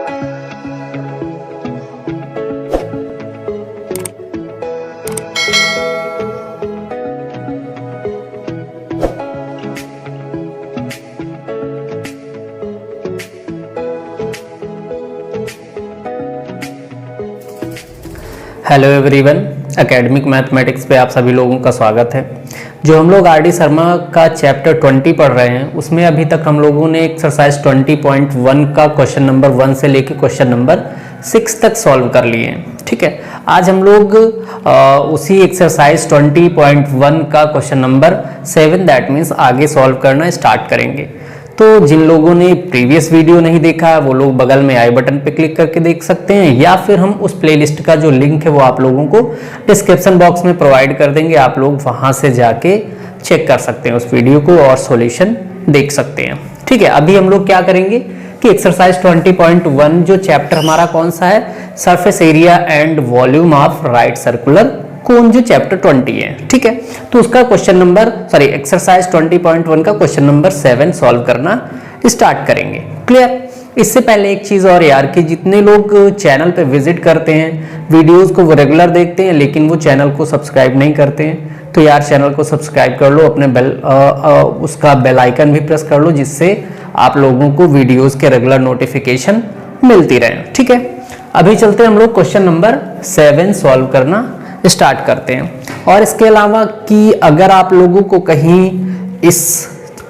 Hello everyone, academic mathematics पे आप सभी लोगों का स्वागत है। जो हम लोग आर डी शर्मा का चैप्टर 20 पढ़ रहे हैं उसमें अभी तक हम लोगों ने एक्सरसाइज 20.1 का क्वेश्चन नंबर 1 से लेके क्वेश्चन नंबर 6 तक सॉल्व कर लिए हैं। ठीक है, आज हम लोग उसी एक्सरसाइज 20.1 का क्वेश्चन नंबर 7 दैट मीन्स आगे सॉल्व करना स्टार्ट करेंगे। तो जिन लोगों ने प्रीवियस वीडियो नहीं देखा वो लोग बगल में आई बटन पे क्लिक करके देख सकते हैं, या फिर हम उस प्लेलिस्ट का जो लिंक है वो आप लोगों को डिस्क्रिप्शन बॉक्स में प्रोवाइड कर देंगे। आप लोग वहां से जाके चेक कर सकते हैं उस वीडियो को और सॉल्यूशन देख सकते हैं। ठीक है, अभी हम लोग क्या करेंगे कि एक्सरसाइज 20.1 जो चैप्टर हमारा कौन सा है, surface area and volume of right circular cone, जो चैप्टर 20 है। ठीक है, तो उसका क्वेश्चन नंबर एक्सरसाइज 20.1 का क्वेश्चन नंबर 7 सॉल्व करना स्टार्ट करेंगे। क्लियर? इससे पहले एक चीज और यार, कि जितने लोग चैनल पे विजिट करते हैं, वीडियोस को वो रेगुलर देखते हैं लेकिन वो चैनल को सब्सक्राइब नहीं करते हैं, तो यार चैनल को सब्सक्राइब कर लो, अपने उसका बेल आइकन भी प्रेस कर लो, जिससे आप लोगों को वीडियोस के रेगुलर नोटिफिकेशन मिलती रहे। ठीक है, अभी चलते हैं हम लोग क्वेश्चन नंबर 7 सॉल्व करना स्टार्ट करते हैं। और इसके अलावा कि अगर आप लोगों को कहीं इस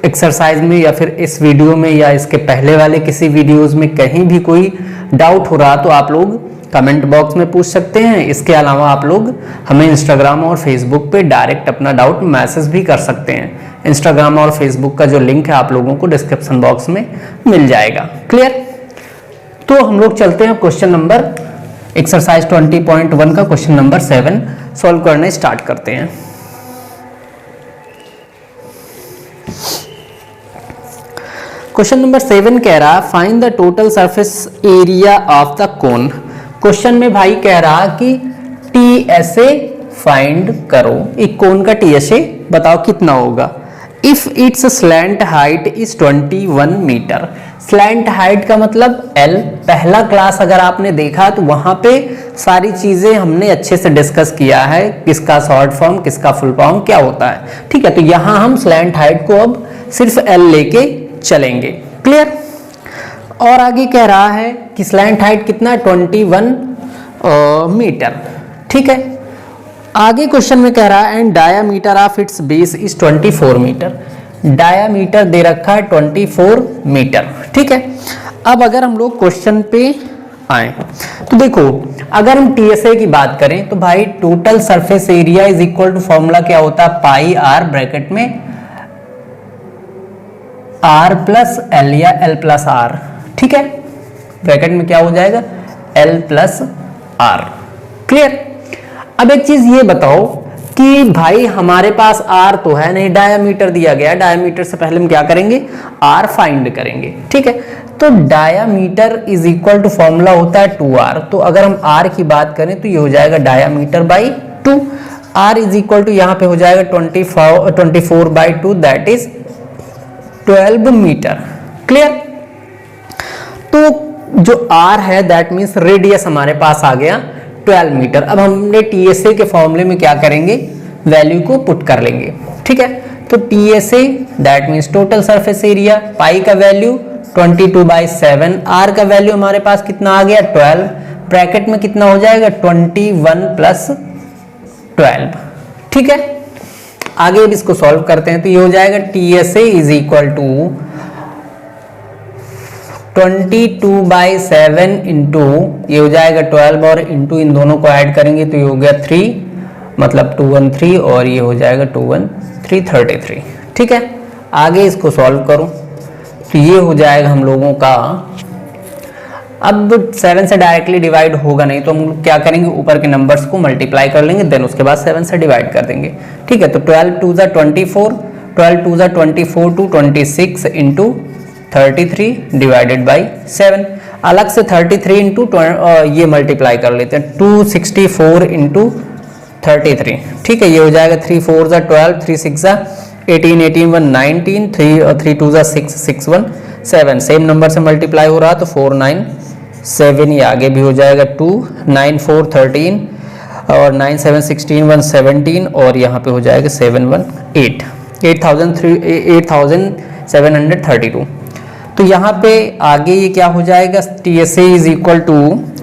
एक्सरसाइज में या फिर इस वीडियो में या इसके पहले वाले किसी वीडियोस में कहीं भी कोई डाउट हो रहा तो आप लोग कमेंट बॉक्स में पूछ सकते हैं। इसके अलावा आप लोग हमें इंस्टाग्राम और फेसबुक पे डायरेक्ट अपना डाउट मैसेज भी कर सकते हैं। इंस्टाग्राम और फेसबुक का जो लिंक है आप लोगों को डिस्क्रिप्शन बॉक्स में मिल जाएगा। क्लियर? तो हम लोग चलते हैं क्वेश्चन नंबर एक्सरसाइज 20.1 का क्वेश्चन नंबर 7 सॉल्व करने स्टार्ट करते हैं। क्वेश्चन नंबर 7 कह रहा find the total surface area of the cone. Question में भाई कह रहा कि टीएसए फाइंड करो, एक कोन का टीएसए बताओ कितना होगा। If it's slant height is 21 metre. Slant height का मतलब एल। पहला क्लास अगर आपने देखा तो वहां पे सारी चीजें हमने अच्छे से डिस्कस किया है, किसका शॉर्ट फॉर्म किसका फुल फॉर्म क्या होता है। ठीक है, तो यहां हम स्लैंट हाइट को अब सिर्फ एल लेके चलेंगे। क्लियर? और आगे कह रहा है कि स्लैंट हाइट कितना, 21 मीटर। ठीक है, आगे क्वेश्चन में कह रहा है and diameter of its base is 24 metre. Diameter दे रखा है 24 मीटर। ठीक है, अब अगर हम लोग क्वेश्चन पे आए तो देखो, अगर हम टीएसए की बात करें तो भाई total surface area is equal to formula क्या होता है, पाई आर ब्रैकेट में आर प्लस एल या एल प्लस आर। ठीक है, ब्रैकेट में क्या हो जाएगा, एल प्लस आर। क्लियर? अब एक चीज ये बताओ कि भाई हमारे पास आर तो है नहीं, डायामीटर दिया गया। डायामीटर से पहले हम क्या करेंगे, आर फाइंड करेंगे। ठीक है, तो diameter is equal to formula होता है 2r। तो अगर हम आर की बात करें तो ये हो जाएगा diameter by 2। R is equal to यहाँ पे हो जाएगा 24 by 2 that is 12 metre. Clear? तो जो आर है दैट मीन्स रेडियस हमारे पास आ गया 12 मीटर। अब हमने टीएसए के फॉर्मूले में क्या करेंगे, वैल्यू को पुट कर लेंगे। ठीक है, तो TSA that means total surface area, pi का वैल्यू 22/7, आर का वैल्यू हमारे पास कितना आ गया 12, ब्रैकेट में कितना हो जाएगा 21 प्लस 12। ठीक है, आगे अब इसको सॉल्व करते हैं तो ये हो जाएगा TSA is equal to 22/7 into ये हो जाएगा 12 और इंटू इन दोनों को ऐड करेंगे तो ये हो गया 3, मतलब 213 और ये हो जाएगा 213 33। ठीक है, आगे इसको सॉल्व करो तो ये हो जाएगा हम लोगों का, अब 7 से डायरेक्टली डिवाइड होगा नहीं तो हम क्या करेंगे, ऊपर के नंबर्स को मल्टीप्लाई कर लेंगे, देन उसके बाद 7 से डिवाइड कर देंगे। ठीक है, तो 12 2 24, 12 2 24 टू 26 इंटू 33 डिवाइडेड बाई 7। अलग से 33 इंटू ये मल्टीप्लाई कर लेते हैं, 264 इंटू 33। ठीक है, ये हो जाएगा 3 4 12, 3 6 18, 18 1 19, 3 2 6 6 1 7। सेम नंबर से मल्टीप्लाई हो रहा तो 4 9 7, ये आगे भी हो जाएगा 2, 9 4 13 और 9 7 16 1 17 और यहाँ पे हो जाएगा 7 1 8, 8732। तो यहाँ पे आगे ये क्या हो जाएगा, TSA इज इक्वल टू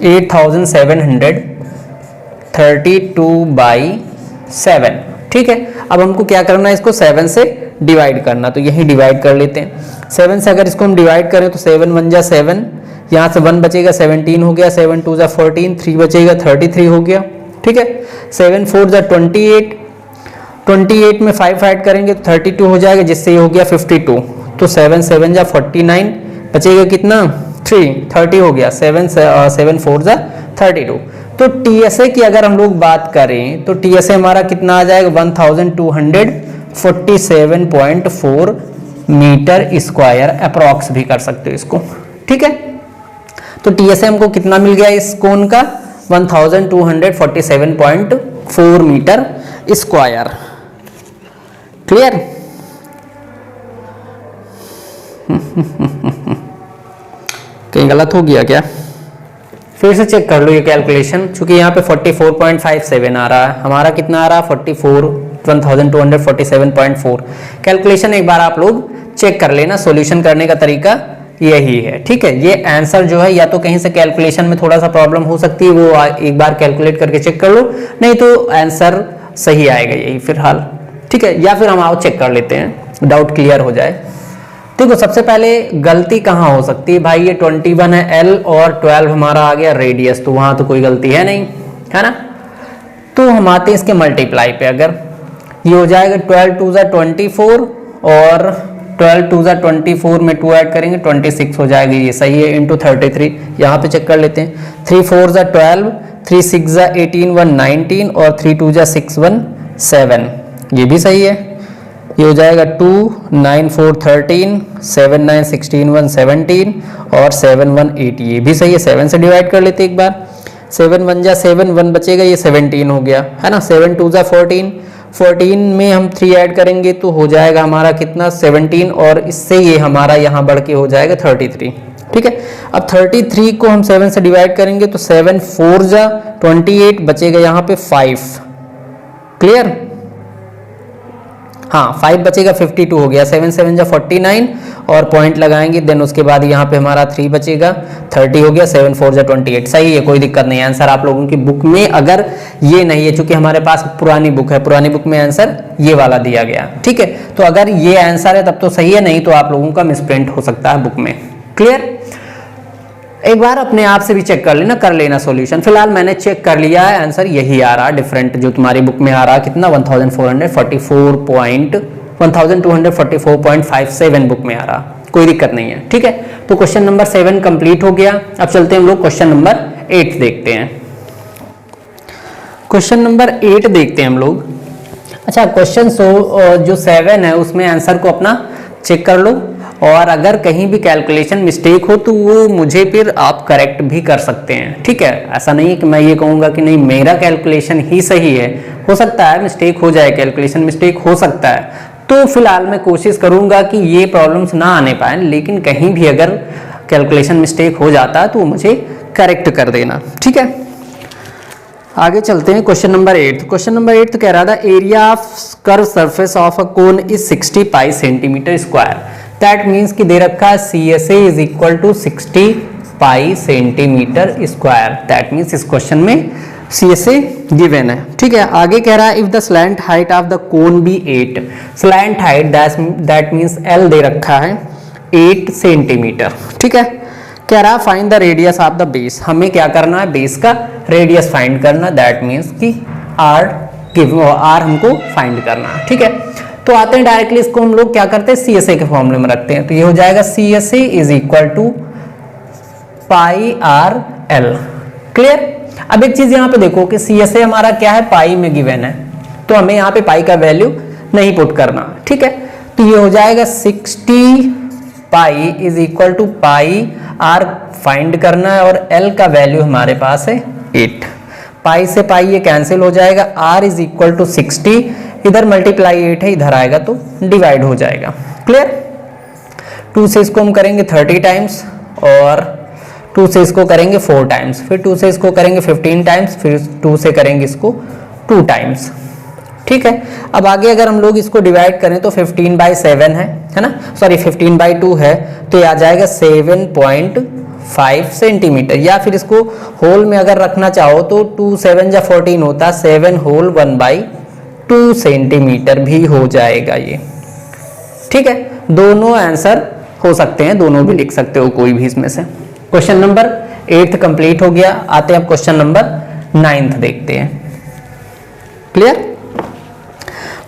8732/7। ठीक है, अब हमको क्या करना है, इसको 7 से डिवाइड करना, तो यही डिवाइड कर लेते हैं। 7 से अगर इसको हम डिवाइड करें तो 7 1 जा 7, यहाँ से 1 बचेगा 17 हो गया, 7 2 जा 14, 3 बचेगा 33 हो गया। ठीक है, 7 4 जा 28, 28 में 5 ऐड करेंगे तो 32 हो जाएगा, जिससे ये हो गया 52। तो 7 7 जा 49, बचेगा कितना 30 हो गया, 7 4 जा 32। तो TSA की अगर हम लोग बात करें तो TSA हमारा कितना आ जाएगा 1247.4 मीटर स्क्वायर, अप्रॉक्स भी कर सकते हो इसको। ठीक है, तो TSA हमको कितना मिल गया इस कोण का 1247.4 मीटर स्क्वायर। क्लियर? कहीं गलत हो गया क्या? फिर से चेक कर लो ये कैलकुलेशन, चूंकि यहाँ पे 44.57 आ रहा है, हमारा कितना आ रहा है 1247.4। कैलकुलेशन एक बार आप लोग चेक कर लेना, सॉल्यूशन करने का तरीका यही है। ठीक है, ये आंसर जो है या तो कहीं से कैलकुलेशन में थोड़ा सा प्रॉब्लम हो सकती है, वो एक बार कैलकुलेट करके चेक कर लो, नहीं तो आंसर सही आएगा यही फिलहाल। ठीक है, या फिर हम आओ चेक कर लेते हैं, डाउट क्लियर हो जाए। देखो सबसे पहले गलती कहाँ हो सकती है भाई, ये 21 है L और 12 हमारा आ गया रेडियस, तो वहां तो कोई गलती है नहीं, है ना। तो हम आते हैं इसके मल्टीप्लाई पे, अगर ये हो जाएगा 12 2 जा 24 और 12 2 जा 24 में 2 ऐड करेंगे 26 हो जाएगा, ये सही है, इंटू 33। यहाँ पे चेक कर लेते हैं, 3 4 जा 12, 3 6 जा 18 1 19 और 3 2 जा 6 1 7, ये भी सही है। ये हो जाएगा 2 9 4 13, 7 9 16 1 17 और 7 1 8, ये भी सही है। 7 से डिवाइड कर लेते एक बार, 7 1 जा 7, 1 बचेगा, ये 17 हो गया, है ना। 7 2 जा 14, 14 में हम 3 ऐड करेंगे तो हो जाएगा हमारा कितना 17 और इससे ये हमारा यहाँ बढ़ के हो जाएगा 33। ठीक है, अब 33 को हम 7 से डिवाइड करेंगे तो 7 4 जा 28, बचेगा यहाँ पे 5। क्लियर? हाँ 5 बचेगा, 52 हो गया, 7 7 जा 49 और पॉइंट लगाएंगे, देन उसके बाद यहाँ पे हमारा 3 बचेगा, 30 हो गया, 7 4 जा 28, सही है, कोई दिक्कत नहीं। आंसर आप लोगों की बुक में अगर ये नहीं है, चूंकि हमारे पास पुरानी बुक है, पुरानी बुक में आंसर ये वाला दिया गया। ठीक है, तो अगर ये आंसर है तब तो सही है, नहीं तो आप लोगों का मिसप्रिंट हो सकता है बुक में। क्लियर? एक बार अपने आप से भी चेक कर लेना, कर लेना सॉल्यूशन। फिलहाल मैंने चेक कर लिया है, आंसर यही आ रहा, डिफरेंट जो तुम्हारी बुक में आ रहा कितना 1244.57 बुक में आ रहा, कोई दिक्कत नहीं है। ठीक है, तो क्वेश्चन नंबर 7 कंप्लीट हो गया। अब चलते हैं हम लोग क्वेश्चन नंबर 8 देखते हैं। क्वेश्चन नंबर 8 देखते हैं हम लोग। अच्छा, क्वेश्चन जो 7 है उसमें आंसर को अपना चेक कर लो, और अगर कहीं भी कैलकुलेशन मिस्टेक हो तो वो मुझे फिर आप करेक्ट भी कर सकते हैं। ठीक है, ऐसा नहीं है कि मैं ये कहूँगा कि नहीं मेरा कैलकुलेशन ही सही है, हो सकता है मिस्टेक हो जाए, कैलकुलेशन मिस्टेक हो सकता है। तो फिलहाल मैं कोशिश करूँगा कि ये प्रॉब्लम्स ना आने पाए, लेकिन कहीं भी अगर कैलकुलेशन मिस्टेक हो जाता है तो मुझे करेक्ट कर देना। ठीक है, आगे चलते हैं। क्वेश्चन नंबर 8, क्वेश्चन नंबर 8 तो कह रहा था area of curve surface of a cone is 60 pi centimetre square. That means कि दे रखा है CSA is equal to 60 pi centimetre square. That means इस क्वेश्चन में CSA गिवन है। ठीक है, आगे कह रहा है if the slant height of the cone be 8, slant height that means L दे रखा है 8 सेंटीमीटर। ठीक है, कह रहा है find the radius of the base, हमें क्या करना है बेस का रेडियस फाइंड करना। दैट मीन्स कि R हमको फाइंड करना है। ठीक है, तो आते हैं डायरेक्टली इसको हम लोग क्या करते हैं CSA के फॉर्मूले में रखते हैं, तो ये हो जाएगा CSA is equal to pi RL। Clear? अब एक चीज यहाँ पे देखो कि CSA हमारा क्या है, पाई में गिवन है, तो हमें यहाँ पे पाई का वैल्यू नहीं पुट करना। ठीक है, तो ये हो जाएगा 60 pi is equal to pi R find करना है, और L का वैल्यू हमारे पास है 8। पाई से पाई ये कैंसिल हो जाएगा, R इज इक्वल टू 60, इधर मल्टीप्लाई 8 है, इधर आएगा तो डिवाइड हो जाएगा। क्लियर? 2 से इसको हम करेंगे 30 टाइम्स और 2 से इसको करेंगे 4 टाइम्स, फिर 2 से इसको करेंगे 15 टाइम्स, फिर 2 से करेंगे इसको 2 टाइम्स। ठीक है, अब आगे अगर हम लोग इसको डिवाइड करें तो 15/7 है ना, सॉरी 15/2 है, तो ये आ जाएगा 7.5 सेंटीमीटर। या फिर इसको होल में अगर रखना चाहो तो 2 7 या 14 होता, 7 होल 1/2 सेंटीमीटर भी हो जाएगा ये। ठीक है, दोनों आंसर हो सकते हैं, दोनों भी लिख सकते हो कोई भी इसमें से। क्वेश्चन नंबर 8 कंप्लीट हो गया। आते हैं अब क्वेश्चन नंबर 9 देखते हैं। क्लियर?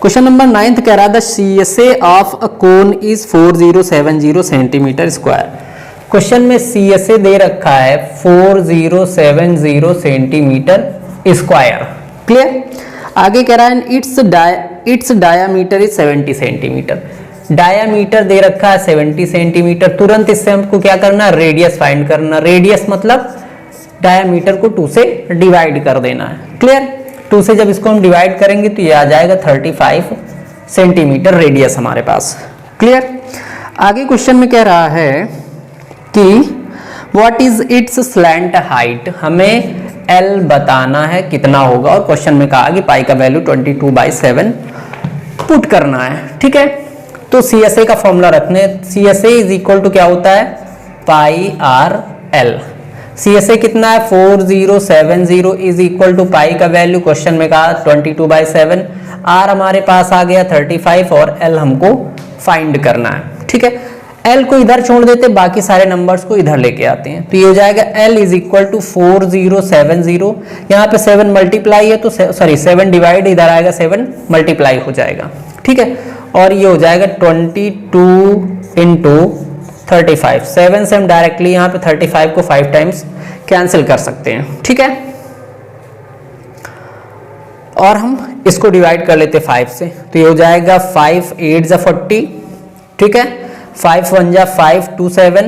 क्वेश्चन नंबर 9 कह रहा था CSA of a cone is 4070 centimetre square. Question में CSA दे रखा है 4070 सेंटीमीटर स्क्वायर। क्लियर? आगे कह रहा है its diameter is 70 centimetre. Diameter दे रखा है 70 सेंटीमीटर। तुरंत इससे हमको क्या करना, रेडियस फाइंड करना। रेडियस मतलब डायामीटर को 2 से डिवाइड कर देना है। क्लियर? 2 से जब इसको हम डिवाइड करेंगे तो ये आ जाएगा 35 सेंटीमीटर रेडियस हमारे पास। क्लियर? आगे क्वेश्चन में कह रहा है कि what is it's slant height. हमें L बताना है कितना होगा, और क्वेश्चन में कहा कि पाई का वैल्यू 22/7 पुट करना है। ठीक है, तो CSA का फॉर्मूला रखने, CSA इज इक्वल टू क्या होता है, पाई आर एल। CSA कितना है 4070 इज इक्वल टू पाई का वैल्यू क्वेश्चन में कहा 22/7, आर हमारे पास आ गया 35 और एल हमको फाइंड करना है। ठीक है, एल को इधर छोड़ देते, बाकी सारे नंबर्स को इधर लेके आते हैं, तो ये हो जाएगा एल इज इक्वल टू 4070। यहाँ पे 7 मल्टीप्लाई है तो सॉरी 7 डिवाइड, इधर आएगा 7 मल्टीप्लाई हो जाएगा। ठीक है, और ये हो जाएगा 22 इंटू 35। 7 से हम डायरेक्टली यहाँ पे 35 को 5 टाइम्स कैंसिल कर सकते हैं। ठीक है, और हम इसको डिवाइड कर लेते 5 से, तो ये हो जाएगा 5 8 जा 40। ठीक है, 5 1 जा 5 2 7,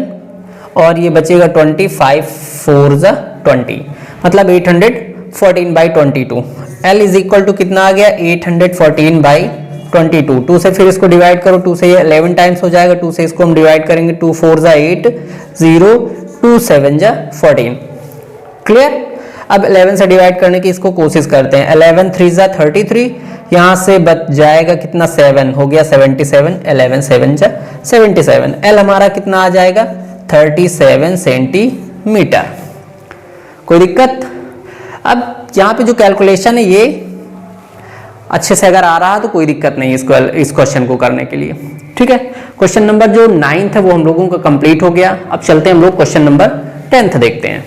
और ये बचेगा 20 5 4 जा 20, मतलब 814/22। L इज इक्वल टू कितना आ गया 814/22। 2 से फिर इसको डिवाइड करो, 2 से ये 11 टाइम्स हो जाएगा, 2 से इसको हम डिवाइड करेंगे 2 4 जा 8 0 2 7 जा 14। क्लियर? अब 11 से डिवाइड करने की इसको कोशिश करते हैं। 11 3 जा 33, यहाँ से बच जाएगा कितना 7, हो गया 77। 11 7 जा 77। L हमारा कितना आ जाएगा 37 सेंटीमीटर। कोई दिक्कत? अब यहाँ पे जो कैलकुलेशन है ये अच्छे से अगर आ रहा तो कोई दिक्कत नहीं इसको, इस क्वेश्चन को करने के लिए। ठीक है, क्वेश्चन नंबर जो 9 है वो हम लोगों का कंप्लीट हो गया। अब चलते हैं हम लोग क्वेश्चन नंबर 10 देखते हैं।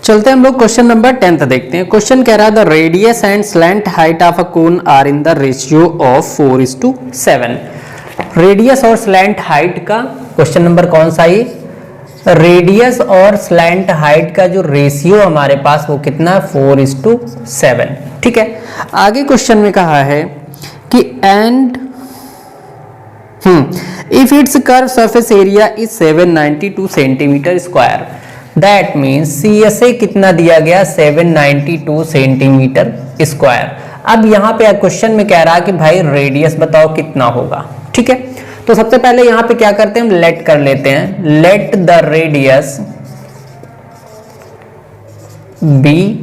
चलते हैं हम लोग क्वेश्चन नंबर 10 देखते हैं। क्वेश्चन कह रहा है the radius and slant height of a cone are in the ratio of 4:7। Radius और स्लैंट हाइट का क्वेश्चन नंबर कौन सा है? रेडियस और स्लैंट हाइट का जो रेशियो हमारे पास वो कितना 4:7। ठीक है, आगे क्वेश्चन में कहा है कि and if it's curve surface area is 792 centimetre square, that means CSA कितना दिया गया 792 सेंटीमीटर स्क्वायर। अब यहाँ पे क्वेश्चन में कह रहा है कि भाई रेडियस बताओ कितना होगा। ठीक है, तो सबसे पहले यहाँ पे क्या करते हैं, हम लेट कर लेते हैं। Let the radius be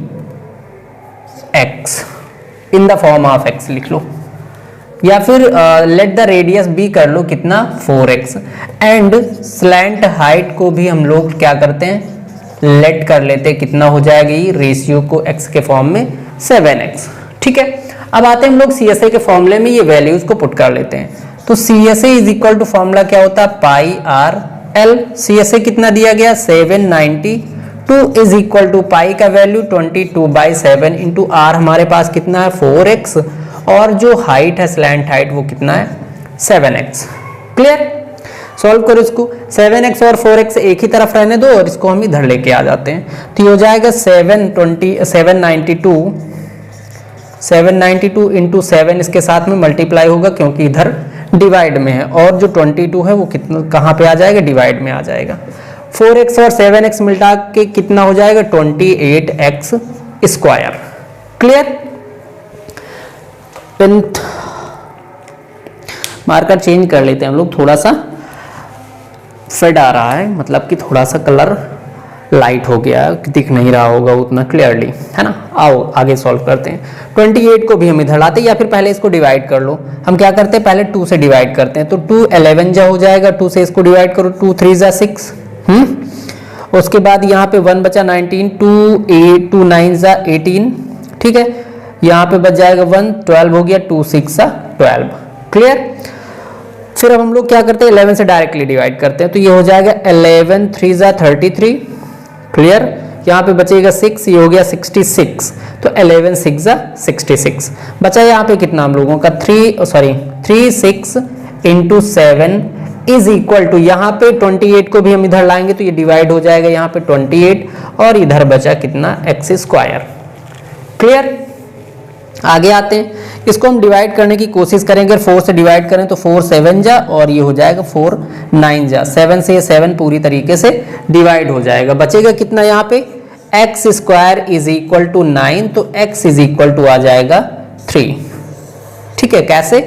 x in the form of x लिख लो, या फिर लेट द रेडियस बी कर लो कितना 4x, एंड स्लैंट हाइट को भी हम लोग क्या करते हैं लेट कर लेते हैं, कितना हो जाएगा ये रेशियो को x के फॉर्म में 7x। ठीक है, अब आते हैं हम लोग CSA के फॉर्मूले में, ये वैल्यूज को पुट कर लेते हैं। तो CSA is equal to formula क्या होता है पाई आर एल। CSA कितना दिया गया 792 इज इक्वल टू पाई का वैल्यू 22/7 इंटू आर हमारे पास कितना है 4x, और जो हाइट है स्लैंट हाइट वो कितना है 7x। क्लियर? सॉल्व करो इसको। 7x और 4x एक ही तरफ रहने दो और इसको हम इधर लेके आ जाते हैं, तो ये हो जाएगा 792 इंटू 7 इसके साथ में मल्टीप्लाई होगा क्योंकि इधर डिवाइड में है, और जो 22 है वो कितना कहाँ पे आ जाएगा डिवाइड में आ जाएगा। 4x और 7x मिला के कितना हो जाएगा 28x square. Clear? Marker change कर लेते हैं हम लोग थोड़ा सा, फेड आ रहा है, मतलब कि थोड़ा सा कलर लाइट हो गया, दिख नहीं रहा होगा उतना क्लियरली, है ना। आओ आगे सॉल्व करते हैं। 28 को भी हम इधर लाते हैं, या फिर पहले इसको डिवाइड कर लो। हम क्या करते हैं, पहले 2 से डिवाइड करते हैं, तो 2 11 जा हो जाएगा, 2 से इसको डिवाइड करो, 2 3 जा 6। उसके बाद यहाँ पे 1 बचा 19, 2 9 जा 18, ठीक है। यहाँ पे बच जाएगा 1, 12 हो गया, 2 6 जा 12, क्लियर। फिर अब हम लोग क्या करते हैं, 11 से डायरेक्टली डिवाइड करते हैं, तो ये हो जाएगा 11 3 जा 33, क्लियर। यहाँ पे बचेगा 6, ये हो गया 66, तो 11 6 जा 66। बचा यहाँ पे कितना हम लोगों का 36 इंटू 7 इज इक्वल टू, यहाँ पे 28 को भी हम इधर लाएंगे तो ये डिवाइड हो जाएगा यहाँ पे 28, और इधर बचा कितना x स्क्वायर, क्लियर। आगे आते हैं, इसको हम डिवाइड करने की कोशिश करेंगे। 4 से डिवाइड करें तो 4 7 जा, और ये हो जाएगा 4 9 जा, 7 से 7 पूरी तरीके से डिवाइड हो जाएगा। बचेगा कितना यहाँ पे, x square is equal to 9, तो x इज इक्वल टू आ जाएगा 3, ठीक है। कैसे,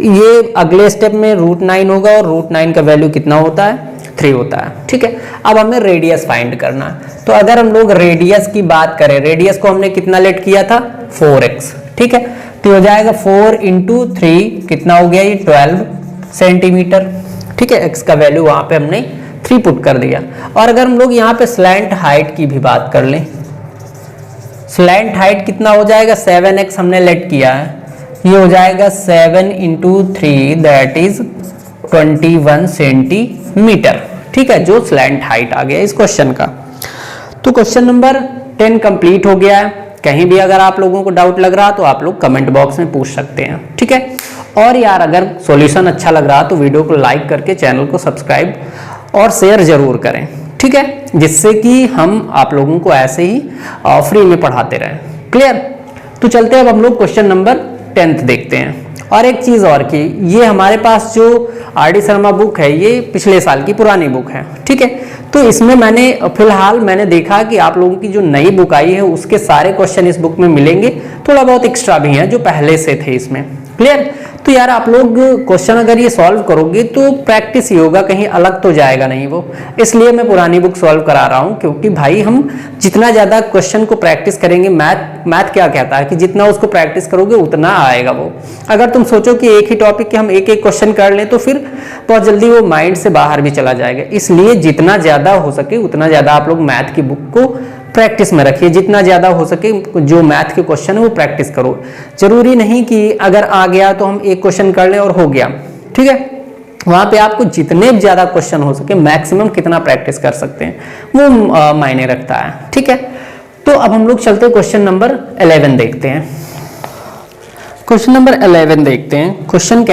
ये अगले स्टेप में √9 होगा, और √9 का वैल्यू कितना होता है, 3 होता है, ठीक है। अब हमें रेडियस फाइंड करना है, तो अगर हम लोग रेडियस की बात करें, रेडियस को हमने कितना लेट किया था, 4x, ठीक है। तो हो जाएगा 4 इंटू 3, कितना हो गया ये 12 सेंटीमीटर, ठीक है। x का वैल्यू वहां पे हमने 3 पुट कर दिया। और अगर हम लोग यहाँ पे स्लैंट हाइट की भी बात कर लें, स्लैंट हाइट कितना हो जाएगा, 7x हमने लेट किया है, ये हो जाएगा 7 इंटू 3 दैट इज 21 सेंटीमीटर, ठीक है, जो स्लैंट हाइट आ गया इस क्वेश्चन का। तो क्वेश्चन नंबर 10 कंप्लीट हो गया है। कहीं भी अगर आप लोगों को डाउट लग रहा तो आप लोग कमेंट बॉक्स में पूछ सकते हैं, ठीक है। और यार अगर सॉल्यूशन अच्छा लग रहा तो वीडियो को लाइक करके चैनल को सब्सक्राइब और शेयर जरूर करें, ठीक है, जिससे कि हम आप लोगों को ऐसे ही फ्री में पढ़ाते रहें, क्लियर। तो चलते हैं अब हम लोग क्वेश्चन नंबर 10 देखते हैं। और एक चीज और की, ये हमारे पास जो आर.डी. शर्मा बुक है ये पिछले साल की पुरानी बुक है, ठीक है। तो इसमें फिलहाल मैंने देखा कि आप लोगों की जो नई बुक आई है उसके सारे क्वेश्चन इस बुक में मिलेंगे, थोड़ा बहुत एक्स्ट्रा भी हैं जो पहले से थे इसमें, क्लियर। तो यार आप लोग क्वेश्चन अगर ये सॉल्व करोगे तो प्रैक्टिस ही होगा, कहीं अलग तो जाएगा नहीं वो, इसलिए मैं पुरानी बुक सॉल्व करा रहा हूँ। क्योंकि भाई हम जितना ज्यादा क्वेश्चन को प्रैक्टिस करेंगे, मैथ क्या कहता है कि जितना उसको प्रैक्टिस करोगे उतना आएगा वो। अगर तुम सोचो कि एक ही टॉपिक के हम एक एक क्वेश्चन कर लें तो फिर बहुत जल्दी वो माइंड से बाहर भी चला जाएगा। इसलिए जितना ज्यादा हो सके उतना ज्यादा आप लोग मैथ की बुक को प्रैक्टिस में रखिए, जितना ज्यादा हो सके जो मैथ के क्वेश्चन है वो प्रैक्टिस करो। जरूरी नहीं कि अगर आ गया तो हम एक क्वेश्चन कर लें और हो गया, ठीक है। वहां पे आपको जितने ज्यादा क्वेश्चन हो सके, मैक्सिमम कितना प्रैक्टिस कर सकते हैं वो मायने रखता है, ठीक है। तो अब हम लोग चलते हैं क्वेश्चन नंबर 11 देखते हैं। क्वेश्चन नंबर 11 देखते हैं। क्वेश्चन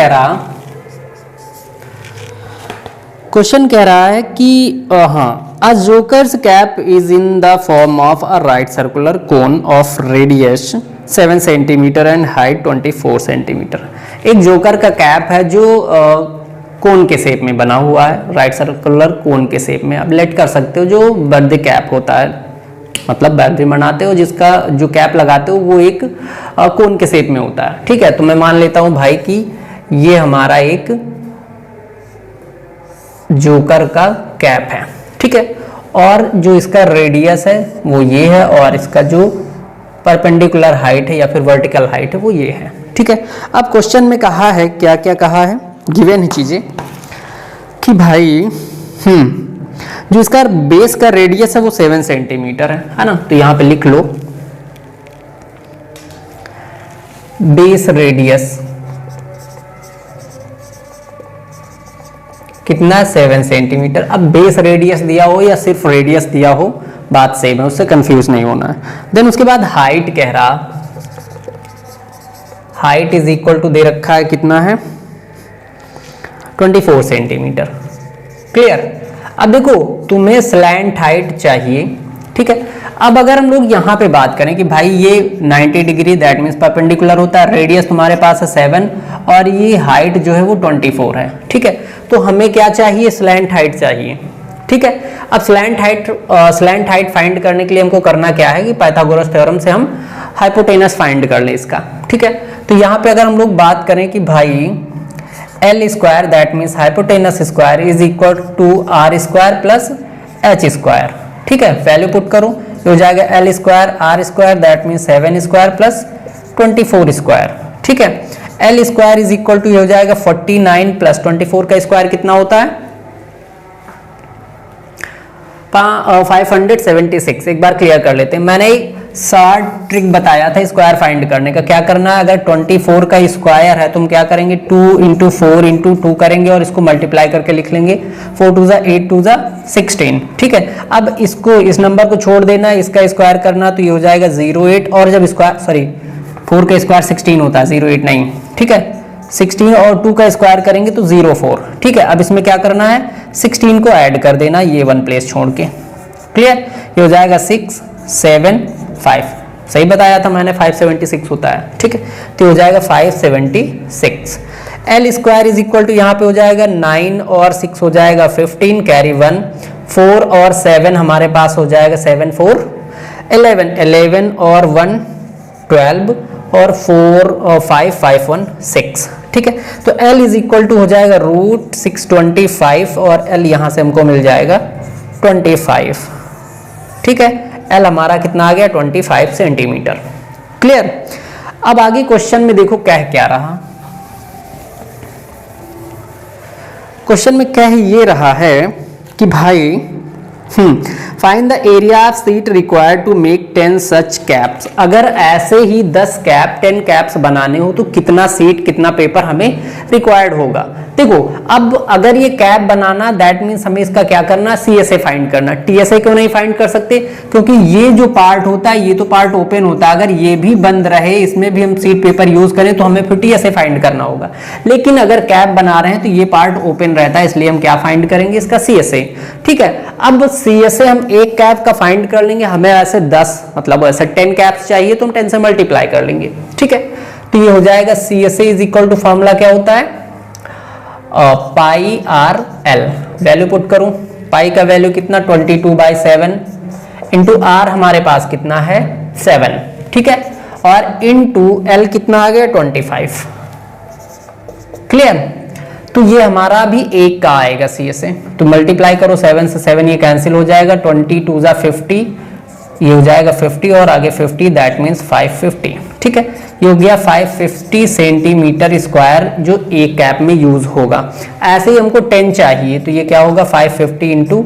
कह रहा है कि A joker's cap is in the form of a right circular cone of radius 7 cm and height 24 cm। एक जोकर का कैप है जो कोन के शेप में बना हुआ है, राइट सर्कुलर कोन के शेप में। अब लेट कर सकते हो जो बर्थडे कैप होता है, मतलब बर्थडे मनाते हो जिसका जो कैप लगाते हो वो एक कोन के शेप में होता है, ठीक है। तो मैं मान लेता हूं भाई कि ये हमारा एक जोकर का कैप है, ठीक है। और जो इसका रेडियस है वो ये है, और इसका जो परपेंडिकुलर हाइट है या फिर वर्टिकल हाइट है वो ये है, ठीक है। अब क्वेश्चन में कहा है, क्या क्या कहा है, गिवन है चीजें कि भाई जो इसका बेस का रेडियस है वो 7 सेंटीमीटर है ना। तो यहां पे लिख लो बेस रेडियस कितना, 7 सेंटीमीटर। अब बेस रेडियस दिया हो या सिर्फ रेडियस दिया हो बात सेम है, उससे कंफ्यूज नहीं होना है। देन उसके बाद हाइट कह रहा, हाइट इज इक्वल टू दे रखा है कितना है 24 सेंटीमीटर, क्लियर। अब देखो तुम्हें स्लैंट हाइट चाहिए, ठीक है। अब अगर हम लोग यहाँ पे बात करें कि भाई ये 90 डिग्री दैट मीन्स परपेंडिकुलर होता है, रेडियस तुम्हारे पास है 7 और ये हाइट जो है वो 24 है, ठीक है। तो हमें क्या चाहिए, स्लैंट हाइट चाहिए, ठीक है। अब स्लैंट हाइट फाइंड करने के लिए हमको करना क्या है कि पाइथागोरस थ्योरम से हम हाइपोटेनस फाइंड कर लें इसका, ठीक है। तो यहाँ पे अगर हम लोग बात करें कि भाई l square that means hypotenuse square is equal to r square plus h square. ठीक है, वैल्यू पुट करो, ये हो जाएगा l square r square that means 7 square plus 24 square. ठीक है, l square is equal to ये हो जाएगा 49 प्लस 24 का स्क्वायर कितना होता है 576। एक बार क्लियर कर लेते हैं, मैंने शॉर्ट ट्रिक बताया था स्क्वायर फाइंड करने का। क्या करना है, अगर 24 का स्क्वायर है तो हम क्या करेंगे 2 इंटू 4 इंटू 2 करेंगे और इसको मल्टीप्लाई करके लिख लेंगे 4 2 ज़ा 8 2 ज़ा 16। ठीक है, अब इसको इस नंबर को छोड़ देना, इसका स्क्वायर करना तो ये हो जाएगा 08 और जब स्क्वायर 4 का स्क्वायर 16 होता है 08 नहीं। ठीक है, 16 और 2 का स्क्वायर करेंगे तो 04। ठीक है, अब इसमें क्या करना है 16 को ऐड कर देना ये 1 प्लेस छोड़ के। क्लियर, ये हो जाएगा 6 7 5, सही बताया था मैंने 576 होता है। ठीक है, तो हो जाएगा 576। L square is equal to यहाँ पे हो जाएगा 9 और 6 हो जाएगा 15 कैरी 1, 4 और 7 हमारे पास हो जाएगा 7 4 11, 11 और 1 12 और 4 और 5 5 1 6। ठीक है, तो L इज इक्वल टू हो जाएगा रूट 625 और L यहाँ से हमको मिल जाएगा 25। ठीक है, L हमारा कितना आ गया 25 सेंटीमीटर। क्लियर, अब आगे क्वेश्चन में देखो कह क्या रहा। क्वेश्चन में कह ये रहा है कि भाई find the area of sheet required to make 10 such caps. अगर ऐसे ही 10 कैप 10 कैप्स बनाने हो तो कितना सीट कितना पेपर हमें रिक्वायर्ड होगा। देखो, अब अगर ये कैप बनाना दैट मीन्स हमें इसका क्या करना CSA फाइंड करना। TSA क्यों नहीं फाइंड कर सकते, क्योंकि ये जो पार्ट होता है ये तो पार्ट ओपन होता है, अगर ये भी बंद रहे इसमें भी हम सीट पेपर यूज करें तो हमें फिर TSA फाइंड करना होगा। लेकिन अगर कैप बना रहे हैं तो ये पार्ट ओपन रहता है, इसलिए हम क्या फाइंड करेंगे इसका CSA। ठीक है, अब CSA हम एक कैप का फाइंड कर लेंगे, हमें ऐसे 10 मतलब ऐसे 10 कैप्स चाहिए तो हम 10 से मल्टीप्लाई कर लेंगे। ठीक है, तो ये हो जाएगा CSA is equal to formula क्या होता है pi r l. Value put करूं, पाई का वैल्यू कितना 22/7 इंटू आर हमारे पास कितना है 7। ठीक है, और इंटू एल कितना आ गया 25। क्लियर, तो ये हमारा भी एक का आएगा CSA। तो मल्टीप्लाई करो 7 से 7 ये कैंसिल हो जाएगा, 22 ज़ा 50 ये हो जाएगा 50 और आगे 50 दैट मीन्स 550। ठीक है, ये हो गया 550 सेंटीमीटर स्क्वायर जो एक कैप में यूज होगा। ऐसे ही हमको 10 चाहिए तो ये क्या होगा 550 into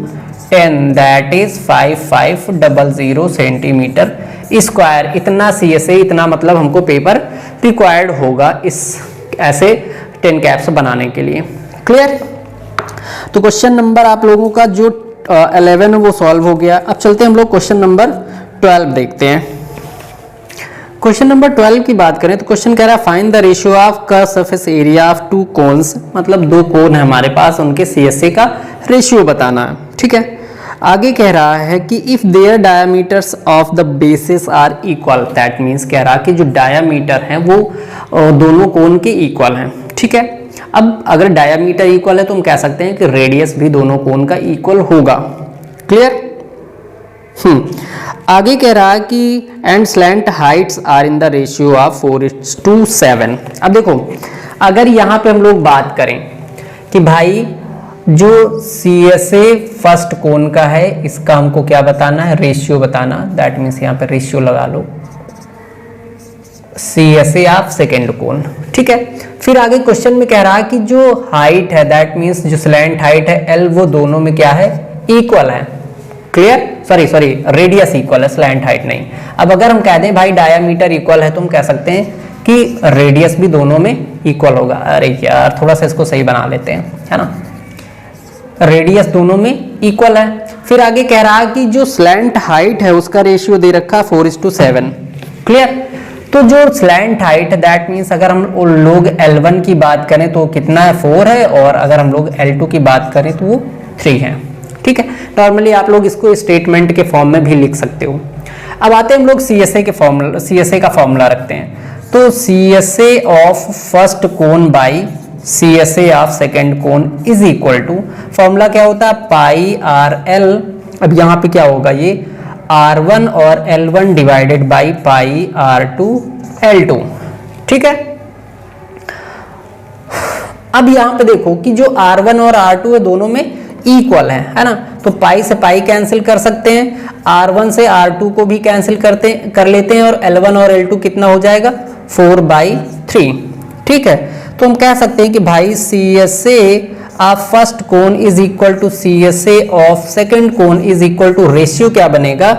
10 that is 5500 centimetre square. इतना CSA, इतना मतलब हमको पेपर रिक्वायर्ड होगा इस ऐसे 10 कैप्स बनाने के लिए। क्लियर, तो क्वेश्चन नंबर आप लोगों का जो 11 वो सॉल्व हो गया। अब चलते हैं हम लोग क्वेश्चन नंबर 12 देखते हैं। क्वेश्चन नंबर 12 की बात करें तो क्वेश्चन कह रहा है find the ratio of curve surface area of 2 cones. मतलब 2 कोन है हमारे पास, उनके CSA का रेशियो बताना है। ठीक है, आगे कह रहा है कि if their diameters of the bases are equal, that means कह रहा है कि जो डायमीटर हैं वो दोनों कोन के इक्वल हैं। ठीक है, अब अगर डायमीटर इक्वल है तो हम कह सकते हैं कि रेडियस भी दोनों कोन का इक्वल होगा। क्लियर, आगे कह रहा है कि and slant heights are in the ratio of 4:7। अब देखो, अगर यहाँ पे हम लोग बात करें कि भाई जो CSA फर्स्ट कोन का है इसका हमको क्या बताना है रेशियो बताना, दैट मीन्स यहाँ पे रेशियो लगा लो CSA ऑफ सेकेंड कोन। ठीक है, फिर आगे क्वेश्चन में कह रहा है कि जो हाइट है दैट मीन्स जो स्लैंट हाइट है L वो दोनों में क्या है इक्वल है। क्लियर, सॉरी रेडियस इक्वल है, स्लैंट हाइट नहीं। अब अगर हम कह दें भाई डायामीटर इक्वल है तो हम कह सकते हैं कि रेडियस भी दोनों में इक्वल होगा। अरे यार थोड़ा सा इसको सही बना लेते हैं, है ना, रेडियस दोनों में इक्वल है। फिर आगे कह रहा है कि जो स्लैंट हाइट है उसका रेशियो दे रखा है 4:7। क्लियर, तो जो स्लैंट हाइट दैट मीन्स अगर हम लोग L1 की बात करें तो कितना है 4 है, और अगर हम लोग L2 की बात करें तो वो 3 है। ठीक है, नॉर्मली आप लोग इसको स्टेटमेंट के फॉर्म में भी लिख सकते हो। अब आते हैं हम लोग CSA का फॉर्मूला रखते हैं। तो CSA of first cone by CSA of second cone is equal to, formula क्या होता है पाई आर एल। अब यहाँ पे क्या होगा ये R1 और L1 divided by pi R2 L2। ठीक है, अब यहाँ पे देखो कि जो R1 और R2 है दोनों में इक्वल है ना, तो पाई से पाई कैंसिल कर सकते हैं, R1 से R2 को भी कैंसिल कर लेते हैं और L1 और L2 कितना हो जाएगा 4/3। ठीक है, तो हम कह सकते हैं कि भाई CSA of first cone is equal to CSA of second cone is equal to ratio क्या बनेगा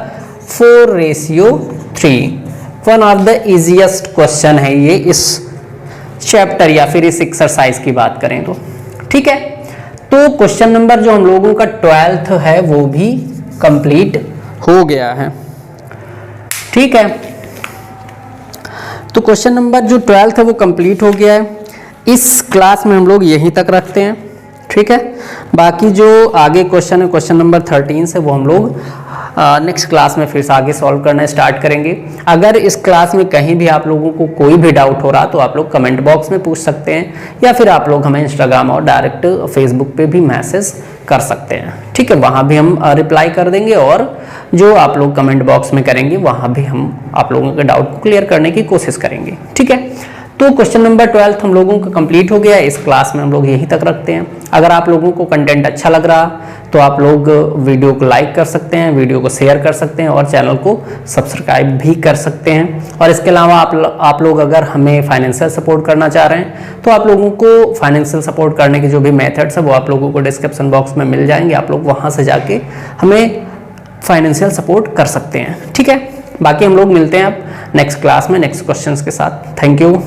4:3। One of the easiest question है ये इस चैप्टर या फिर इस एक्सरसाइज की बात करें तो। ठीक है, तो क्वेश्चन नंबर जो हम लोगों का 12th है वो भी कंप्लीट हो गया है। ठीक है, तो क्वेश्चन नंबर जो 12th है वो कंप्लीट हो गया है। इस क्लास में हम लोग यहीं तक रखते हैं। ठीक है, बाकी जो आगे क्वेश्चन है क्वेश्चन नंबर 13 से वो हम लोग नेक्स्ट क्लास में फिर से आगे सॉल्व करना स्टार्ट करेंगे। अगर इस क्लास में कहीं भी आप लोगों को कोई भी डाउट हो रहा तो आप लोग कमेंट बॉक्स में पूछ सकते हैं, या फिर आप लोग हमें इंस्टाग्राम और डायरेक्ट फेसबुक पे भी मैसेज कर सकते हैं। ठीक है, वहाँ भी हम रिप्लाई कर देंगे, और जो आप लोग कमेंट बॉक्स में करेंगे वहाँ भी हम आप लोगों के डाउट को क्लियर करने की कोशिश करेंगे। ठीक है, तो क्वेश्चन नंबर 12 हम लोगों का कंप्लीट हो गया। इस क्लास में हम लोग यहीं तक रखते हैं। अगर आप लोगों को कंटेंट अच्छा लग रहा तो आप लोग वीडियो को लाइक कर सकते हैं, वीडियो को शेयर कर सकते हैं और चैनल को सब्सक्राइब भी कर सकते हैं। और इसके अलावा आप लोग अगर हमें फाइनेंशियल सपोर्ट करना चाह रहे हैं तो आप लोगों को फाइनेंशियल सपोर्ट करने के जो भी मेथड्स है वो आप लोगों को डिस्क्रिप्शन बॉक्स में मिल जाएंगे। आप लोग वहाँ से जाके हमें फाइनेंशियल सपोर्ट कर सकते हैं। ठीक है, बाकी हम लोग मिलते हैं अब नेक्स्ट क्लास में नेक्स्ट क्वेश्चंस के साथ। Thank you.